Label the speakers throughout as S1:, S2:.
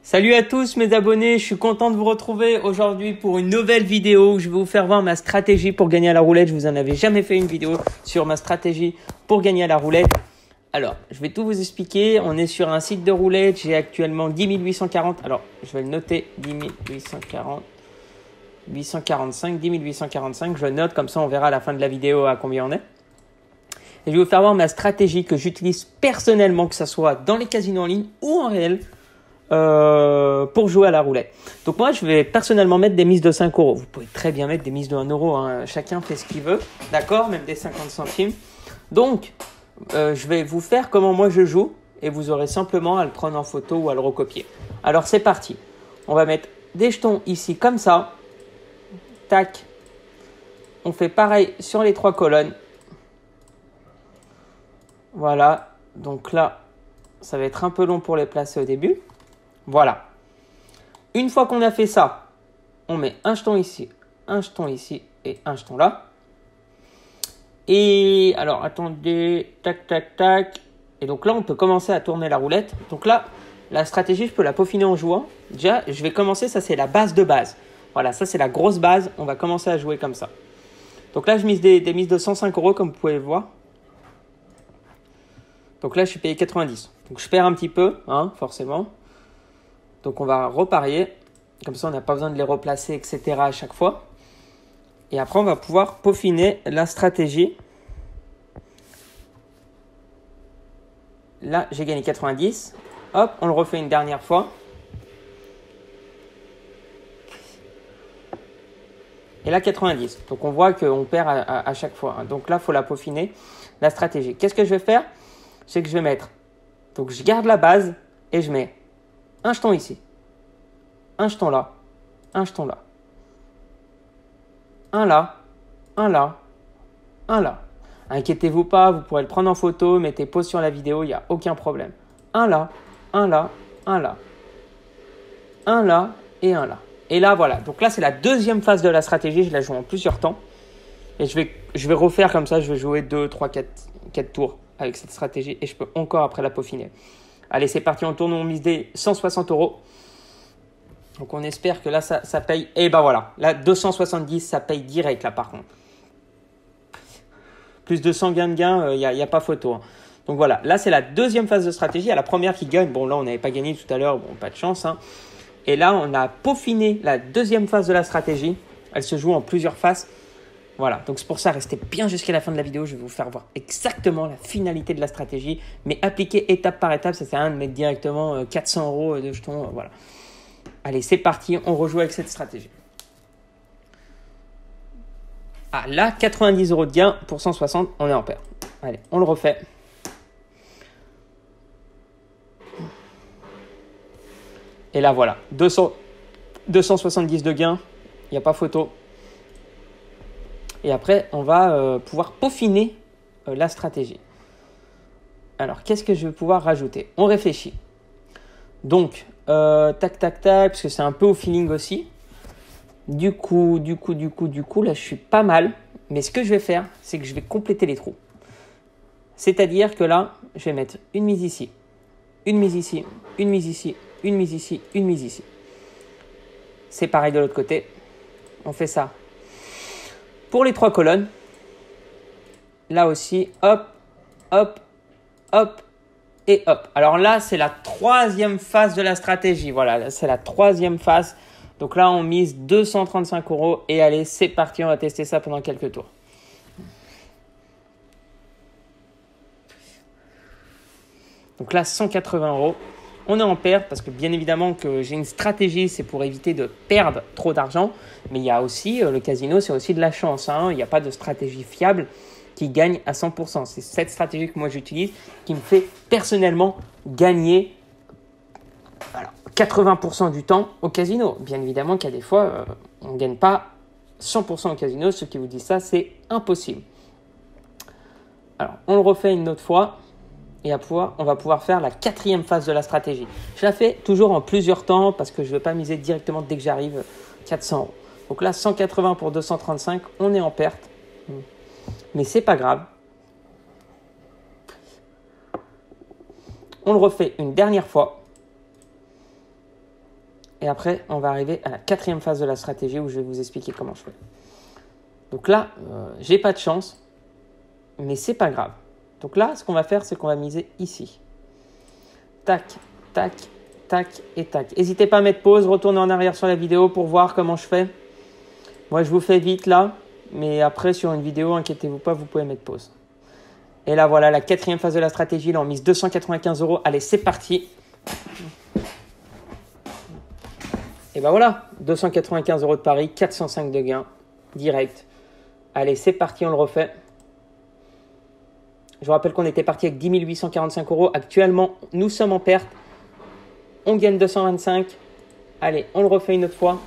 S1: Salut à tous mes abonnés, je suis content de vous retrouver aujourd'hui pour une nouvelle vidéo où je vais vous faire voir ma stratégie pour gagner à la roulette. Je vous en avais jamais fait une vidéo sur ma stratégie pour gagner à la roulette. Alors, je vais tout vous expliquer. On est sur un site de roulette, j'ai actuellement 10 840. Alors, je vais le noter, 10 840, 845, 10 845. Je le note, comme ça on verra à la fin de la vidéo à combien on est. Et je vais vous faire voir ma stratégie que j'utilise personnellement, que ce soit dans les casinos en ligne ou en réel. Pour jouer à la roulette. Donc moi, je vais personnellement mettre des mises de 5 euros. Vous pouvez très bien mettre des mises de 1 euro. Hein. Chacun fait ce qu'il veut. D'accord? Même des 50 centimes. Donc, je vais vous faire comment moi je joue. Et vous aurez simplement à le prendre en photo ou à le recopier. Alors, c'est parti. On va mettre des jetons ici comme ça. Tac. On fait pareil sur les 3 colonnes. Voilà. Donc là, ça va être un peu long pour les placer au début. Voilà. Une fois qu'on a fait ça, on met un jeton ici et un jeton là. Et alors, attendez, tac, tac, tac. Et donc là, on peut commencer à tourner la roulette. Donc là, la stratégie, je peux la peaufiner en jouant. Déjà, je vais commencer, ça c'est la base de base. Voilà, ça c'est la grosse base. On va commencer à jouer comme ça. Donc là, je mise des mises de 105 euros, comme vous pouvez le voir. Donc là, je suis payé 90. Donc je perds un petit peu, hein, forcément. Donc, on va reparier. Comme ça, on n'a pas besoin de les replacer, etc. à chaque fois. Et après, on va pouvoir peaufiner la stratégie. Là, j'ai gagné 90. Hop, on le refait une dernière fois. Et là, 90. Donc, on voit qu'on perd à chaque fois. Donc là, il faut la peaufiner, la stratégie. Qu'est-ce que je vais faire? C'est que je vais mettre. Donc, je garde la base et je mets un jeton ici, un jeton là, un jeton là, un là, un là, un là. Inquiétez-vous pas, vous pourrez le prendre en photo, mettez pause sur la vidéo, il n'y a aucun problème. Un là, un là, un là, un là et un là. Et là, voilà. Donc là, c'est la deuxième phase de la stratégie. Je la joue en plusieurs temps. Et je vais refaire comme ça. Je vais jouer 2, 3, 4 tours avec cette stratégie. Et je peux encore après la peaufiner. Allez, c'est parti. On tourne, on mise des 160 euros. Donc, on espère que là, ça paye. Et ben voilà. Là, 270, ça paye direct là, par contre. Plus de 100 gains de gain, il n'y a pas photo. Hein. Donc, voilà. Là, c'est la deuxième phase de stratégie. À la première qui gagne. Bon, là, on n'avait pas gagné tout à l'heure. Bon, pas de chance. Hein. Et là, on a peaufiné la deuxième phase de la stratégie. Elle se joue en plusieurs phases. Voilà, donc c'est pour ça, restez bien jusqu'à la fin de la vidéo. Je vais vous faire voir exactement la finalité de la stratégie, mais appliquée étape par étape. Ça sert à rien de mettre directement 400 euros de jetons. Voilà. Allez, c'est parti, on rejoue avec cette stratégie. Ah, là, 90 euros de gain pour 160, on est en paire. Allez, on le refait. Et là, voilà, 270 de gain, il n'y a pas photo. Et après, on va pouvoir peaufiner la stratégie. Alors, qu'est-ce que je vais pouvoir rajouter? On réfléchit. Donc, tac, tac, tac, parce que c'est un peu au feeling aussi. Du coup, là, je suis pas mal. Mais ce que je vais faire, c'est que je vais compléter les trous. C'est-à-dire que là, je vais mettre une mise ici, une mise ici, une mise ici, une mise ici, une mise ici. C'est pareil de l'autre côté. On fait ça. Pour les 3 colonnes, là aussi, hop, hop, hop et hop. Alors là, c'est la troisième phase de la stratégie. Voilà, c'est la troisième phase. Donc là, on mise 235 euros. Et allez, c'est parti, on va tester ça pendant quelques tours. Donc là, 180 euros. On est en perte parce que bien évidemment que j'ai une stratégie, c'est pour éviter de perdre trop d'argent. Mais il y a aussi, le casino, c'est aussi de la chance. Hein. Il n'y a pas de stratégie fiable qui gagne à 100%. C'est cette stratégie que moi j'utilise qui me fait personnellement gagner 80% du temps au casino. Bien évidemment qu'il y a des fois, on ne gagne pas 100% au casino. Ceux qui vous disent ça, c'est impossible. Alors, on le refait une autre fois. Et on va pouvoir faire la quatrième phase de la stratégie. Je la fais toujours en plusieurs temps parce que je ne vais pas miser directement dès que j'arrive 400 euros. Donc là, 180 pour 235, on est en perte. Mais ce n'est pas grave. On le refait une dernière fois. Et après, on va arriver à la 4e phase de la stratégie où je vais vous expliquer comment je fais. Donc là, j'ai pas de chance, mais c'est pas grave. Donc là, ce qu'on va faire, c'est qu'on va miser ici. Tac, tac, tac et tac. N'hésitez pas à mettre pause, retournez en arrière sur la vidéo pour voir comment je fais. Moi, je vous fais vite là, mais après, sur une vidéo, inquiétez-vous pas, vous pouvez mettre pause. Et là, voilà, la 4e phase de la stratégie. Là, on mise 295 €. Allez, c'est parti. Et ben voilà, 295 € de pari, 405 de gain, direct. Allez, c'est parti, on le refait. Je vous rappelle qu'on était parti avec 10 845 €. Actuellement, nous sommes en perte. On gagne 225. Allez, on le refait une autre fois.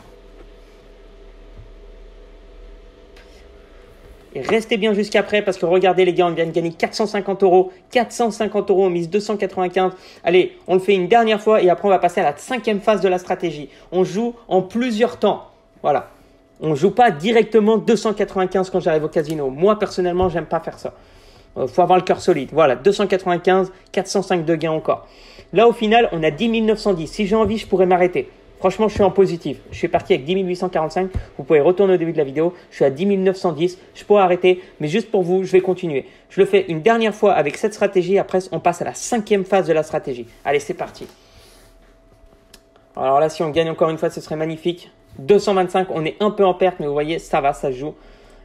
S1: Et restez bien jusqu'après parce que regardez les gars, on vient de gagner 450 €. 450 €, on mise 295. Allez, on le fait une dernière fois et après on va passer à la 5e phase de la stratégie. On joue en plusieurs temps. Voilà. On ne joue pas directement 295 quand j'arrive au casino. Moi, personnellement, j'aime pas faire ça. Faut avoir le cœur solide. Voilà, 295, 405 de gain encore. Là, au final, on a 10 910. Si j'ai envie, je pourrais m'arrêter. Franchement, je suis en positif. Je suis parti avec 10 845. Vous pouvez retourner au début de la vidéo. Je suis à 10 910. Je pourrais arrêter, mais juste pour vous, je vais continuer. Je le fais une dernière fois avec cette stratégie. Après, on passe à la 5e phase de la stratégie. Allez, c'est parti. Alors là, si on gagne encore une fois, ce serait magnifique. 225, on est un peu en perte, mais vous voyez, ça va, ça se joue.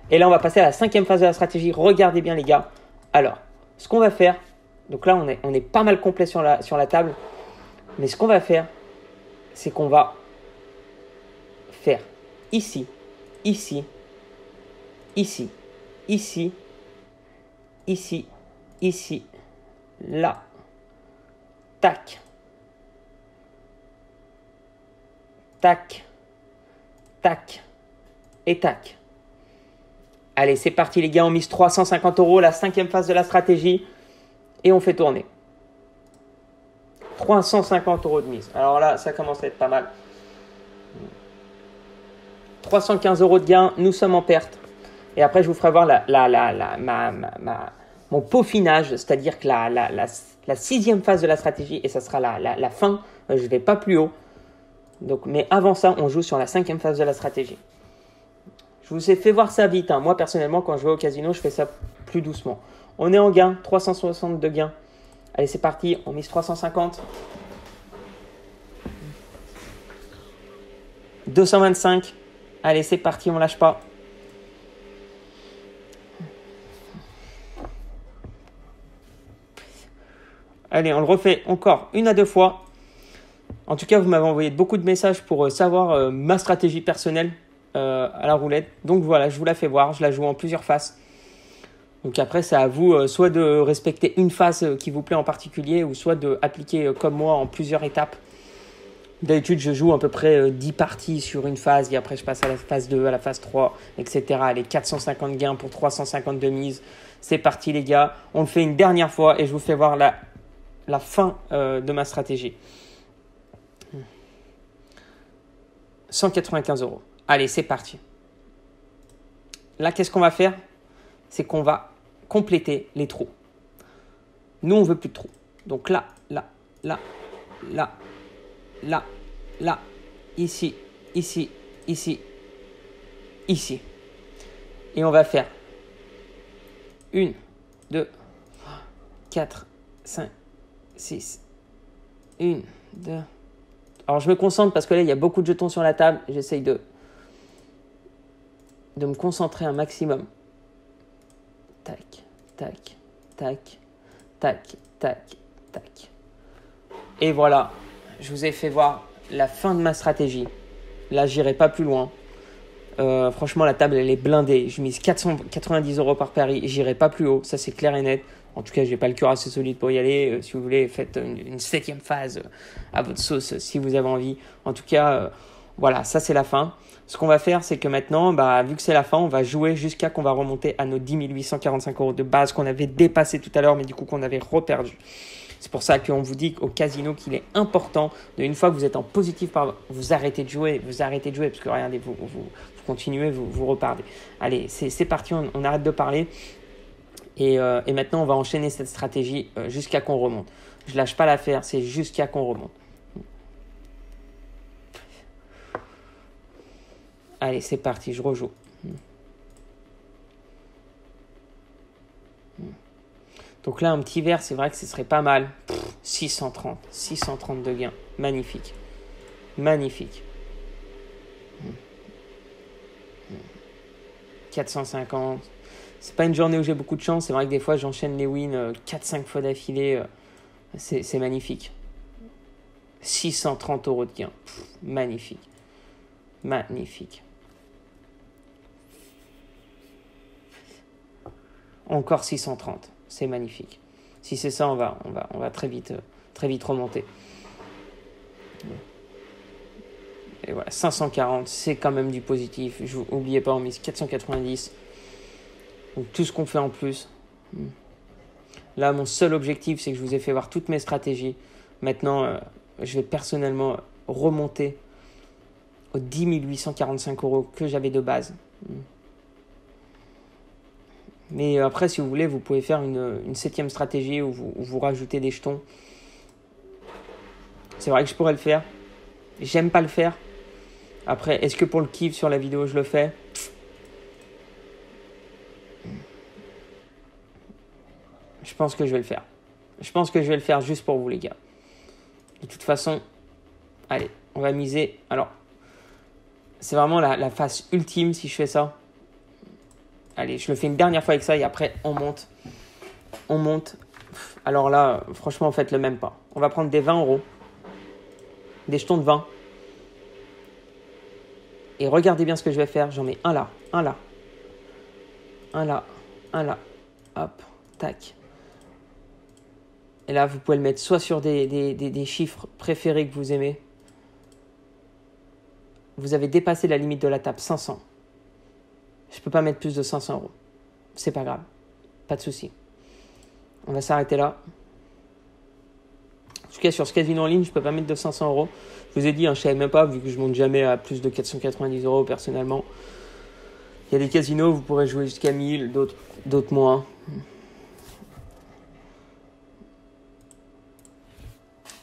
S1: Et là, on va passer à la 5e phase de la stratégie. Regardez bien, les gars. Alors, ce qu'on va faire, donc là, on est pas mal complet sur la table. Mais ce qu'on va faire, c'est qu'on va faire ici, ici, ici, ici, ici, ici, là, tac, tac, tac et tac. Allez, c'est parti les gars, on mise 350 €, la 5e phase de la stratégie et on fait tourner. 350 € de mise. Alors là, ça commence à être pas mal. 315 € de gain, nous sommes en perte. Et après, je vous ferai voir mon peaufinage, c'est-à-dire que la 6e phase de la stratégie, et ça sera la fin, je ne vais pas plus haut. Donc, mais avant ça, on joue sur la 5e phase de la stratégie. Je vous ai fait voir ça vite. Moi, personnellement, quand je vais au casino, je fais ça plus doucement. On est en gain, 360 de gain. Allez, c'est parti, on mise 350. 225. Allez, c'est parti, on lâche pas. Allez, on le refait encore 1 à 2 fois. En tout cas, vous m'avez envoyé beaucoup de messages pour savoir ma stratégie personnelle à la roulette. Donc voilà, je vous la fais voir. Je la joue en plusieurs faces. Donc après, c'est à vous soit de respecter une phase qui vous plaît en particulier ou soit d'appliquer comme moi en plusieurs étapes. D'habitude, je joue à peu près 10 parties sur une phase et après, je passe à la phase 2, à la phase 3, etc. Allez, 450 gains pour 350 de mise. C'est parti les gars. On le fait une dernière fois et je vous fais voir la fin de ma stratégie. 195 €. Allez, c'est parti. Là, qu'est-ce qu'on va faire? C'est qu'on va compléter les trous. Nous, on veut plus de trous. Donc là, là, là, là, là, là, ici, ici, ici, ici. Et on va faire 1, 2, 4, 5, 6. 1, 2. Alors, je me concentre parce que là, il y a beaucoup de jetons sur la table. J'essaye de me concentrer un maximum. Tac, tac, tac, tac, tac, tac. Et voilà, je vous ai fait voir la fin de ma stratégie. Là, j'irai pas plus loin. Franchement, la table, elle est blindée. Je mise 490 € par pari. J'irai pas plus haut, ça c'est clair et net. En tout cas, je n'ai pas le cœur assez solide pour y aller. Si vous voulez, faites une 7e phase à votre sauce si vous avez envie. En tout cas, voilà, ça c'est la fin. Ce qu'on va faire, c'est que maintenant, vu que c'est la fin, on va jouer jusqu'à qu'on va remonter à nos 10 845 € de base qu'on avait dépassé tout à l'heure, mais du coup qu'on avait reperdu. C'est pour ça qu'on vous dit au casino qu'il est important, une fois que vous êtes en positif, vous arrêtez de jouer, parce que regardez, vous continuez, vous repartez. Allez, c'est parti, on arrête de parler. Et maintenant, on va enchaîner cette stratégie jusqu'à qu'on remonte. Je lâche pas l'affaire, c'est jusqu'à qu'on remonte. Allez, c'est parti, je rejoue. Donc là, un petit vert, c'est vrai que ce serait pas mal. 630 de gains. Magnifique. Magnifique. 450. C'est pas une journée où j'ai beaucoup de chance. C'est vrai que des fois, j'enchaîne les wins 4-5 fois d'affilée. C'est magnifique. 630 € de gains. Magnifique. Magnifique. Encore 630. C'est magnifique. Si c'est ça, on va très vite remonter. Et voilà, 540, c'est quand même du positif. N'oubliez pas, on mise 490. Donc tout ce qu'on fait en plus. Là, mon seul objectif, c'est que je vous ai fait voir toutes mes stratégies. Maintenant, je vais personnellement remonter aux 10 845 € que j'avais de base. Mais après, si vous voulez, vous pouvez faire une 7e stratégie où vous rajoutez des jetons. C'est vrai que je pourrais le faire. J'aime pas le faire. Après, est-ce que pour le kiff sur la vidéo, je le fais? Je pense que je vais le faire. Je pense que je vais le faire juste pour vous, les gars. De toute façon, allez, on va miser. Alors, c'est vraiment la phase ultime si je fais ça. Allez, je le fais une dernière fois avec ça et après, on monte. On monte. Alors là, franchement, faites le même pas. On va prendre des 20 €. Des jetons de 20. Et regardez bien ce que je vais faire. J'en mets un là, un là. Un là, un là. Hop, tac. Et là, vous pouvez le mettre soit sur des chiffres préférés que vous aimez. Vous avez dépassé la limite de la table, 500. Je ne peux pas mettre plus de 500 €. C'est pas grave. Pas de souci. On va s'arrêter là. En tout cas, sur ce casino en ligne, je ne peux pas mettre de 500 €. Je vous ai dit, je ne savais même pas, vu que je ne monte jamais à plus de 490 € personnellement. Il y a des casinos où vous pourrez jouer jusqu'à 1000, d'autres moins.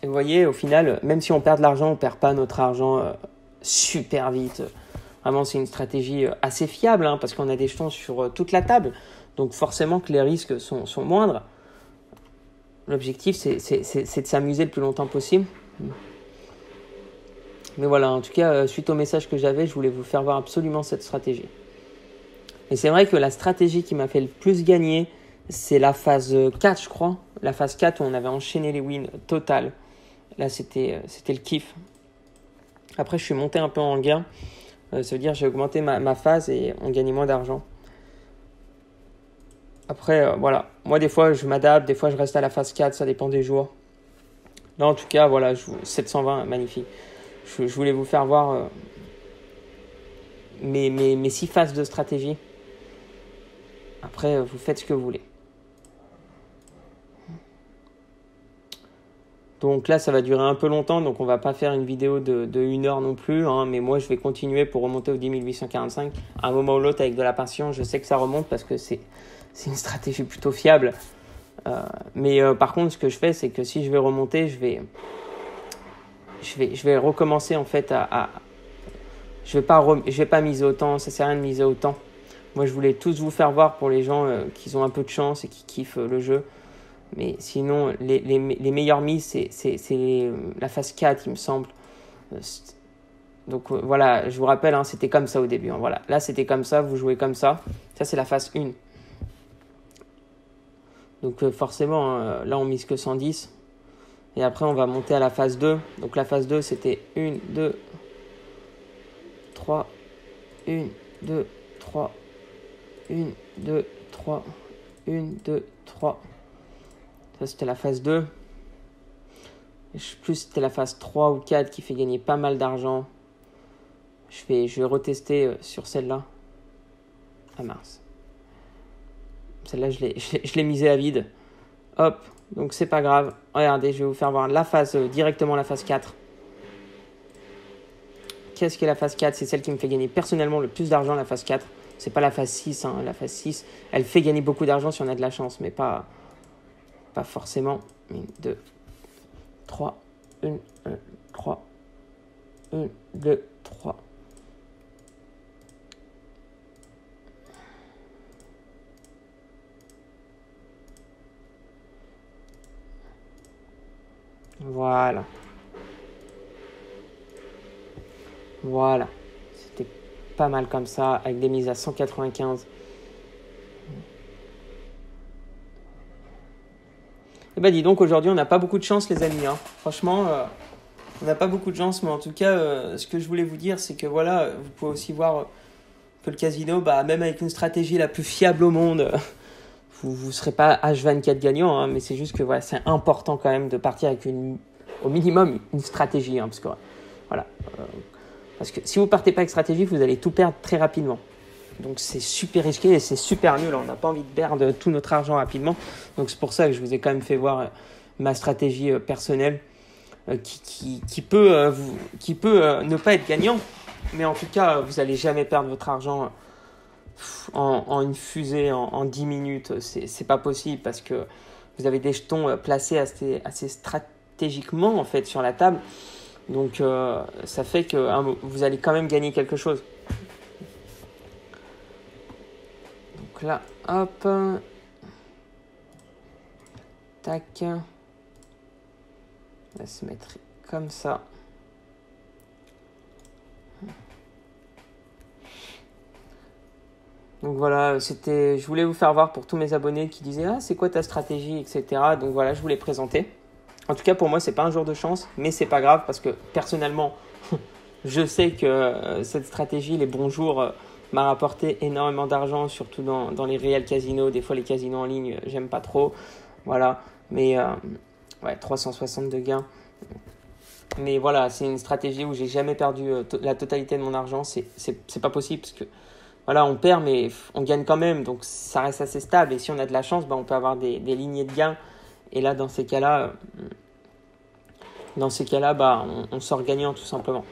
S1: Et vous voyez, au final, même si on perd de l'argent, on ne perd pas notre argent super vite. Vraiment, c'est une stratégie assez fiable, hein, parce qu'on a des jetons sur toute la table. Donc forcément que les risques sont moindres. L'objectif, c'est de s'amuser le plus longtemps possible. Mais voilà, en tout cas, suite au message que j'avais, je voulais vous faire voir absolument cette stratégie. Et c'est vrai que la stratégie qui m'a fait le plus gagner, c'est la phase 4, je crois. La phase 4 où on avait enchaîné les wins total. Là, c'était le kiff. Après, je suis monté un peu en gain. Ça veut dire que j'ai augmenté ma phase et on gagnait moins d'argent. Après, voilà. Moi, des fois, je m'adapte. Des fois, je reste à la phase 4. Ça dépend des jours. Là, en tout cas, voilà. 720, magnifique. Je voulais vous faire voir mes 6 phases de stratégie. Après, vous faites ce que vous voulez. Donc là, ça va durer un peu longtemps. Donc, on va pas faire une vidéo de 1 heure non plus. Hein, mais moi, je vais continuer pour remonter aux 10 845. À un moment ou l'autre, avec de la patience, je sais que ça remonte parce que c'est une stratégie plutôt fiable. Mais par contre, ce que je fais, c'est que si je vais remonter, je vais recommencer en fait je vais pas miser autant, ça sert à rien de miser autant. Moi, je voulais tous vous faire voir pour les gens qui ont un peu de chance et qui kiffent le jeu. Mais sinon, les meilleures mises, c'est la phase 4, il me semble. Donc voilà, je vous rappelle, hein, c'était comme ça au début. Hein, voilà. Là, c'était comme ça, vous jouez comme ça. Ça, c'est la phase 1. Donc forcément, là, on mise que 110. Et après, on va monter à la phase 2. Donc la phase 2, c'était 1, 2, 3, 1, 2, 3, 1, 2, 3, 1, 2, 3. Ça, c'était la phase 2. Plus, c'était la phase 3 ou 4 qui fait gagner pas mal d'argent. Je vais retester sur celle-là. Ah mince. Celle-là, je l'ai misée à vide. Hop, donc c'est pas grave. Regardez, je vais vous faire voir la phase, directement la phase 4. Qu'est-ce que la phase 4? C'est celle qui me fait gagner personnellement le plus d'argent, la phase 4. C'est pas la phase 6. Hein. La phase 6, elle fait gagner beaucoup d'argent si on a de la chance, mais pas forcément. 1, 2, 3, 1, 3, 1, 2, 3, Voilà. Voilà. C'était pas mal comme ça, avec des mises à 195. Et bah dis donc, aujourd'hui, on n'a pas beaucoup de chance, les amis. Hein. Franchement, on n'a pas beaucoup de chance, mais en tout cas, ce que je voulais vous dire, c'est que voilà, vous pouvez aussi voir que le casino, bah, même avec une stratégie la plus fiable au monde, vous ne serez pas H24 gagnant, hein, mais c'est juste que voilà, c'est important quand même de partir avec au minimum une stratégie. Hein, parce que, voilà, parce que si vous ne partez pas avec stratégie, vous allez tout perdre très rapidement. Donc c'est super risqué et c'est super nul. On n'a pas envie de perdre tout notre argent rapidement. Donc c'est pour ça que je vous ai quand même fait voir ma stratégie personnelle qui peut ne pas être gagnant. Mais en tout cas, vous n'allez jamais perdre votre argent en une fusée en 10 minutes. C'est pas possible parce que vous avez des jetons placés assez stratégiquement en fait sur la table. Donc ça fait que vous allez quand même gagner quelque chose. Donc là, hop. Tac. On va se mettre comme ça. Donc voilà, je voulais vous faire voir pour tous mes abonnés qui disaient « Ah, c'est quoi ta stratégie ?» etc. Donc voilà, je vous l'ai présenté. En tout cas, pour moi, c'est pas un jour de chance, mais c'est pas grave parce que personnellement, je sais que cette stratégie, les bons jours, m'a rapporté énormément d'argent, surtout dans les réels casinos. Des fois, les casinos en ligne, j'aime pas trop. Voilà, mais ouais, 362 gains. Mais voilà, c'est une stratégie où j'ai jamais perdu la totalité de mon argent. C'est pas possible parce que voilà, on perd, mais on gagne quand même. Donc, ça reste assez stable. Et si on a de la chance, bah, on peut avoir des lignées de gains. Et là, dans ces cas-là, bah, on sort gagnant tout simplement.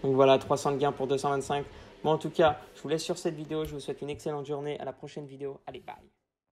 S1: Donc voilà, 300 de gains pour 225. Bon, en tout cas, je vous laisse sur cette vidéo. Je vous souhaite une excellente journée. À la prochaine vidéo. Allez, bye.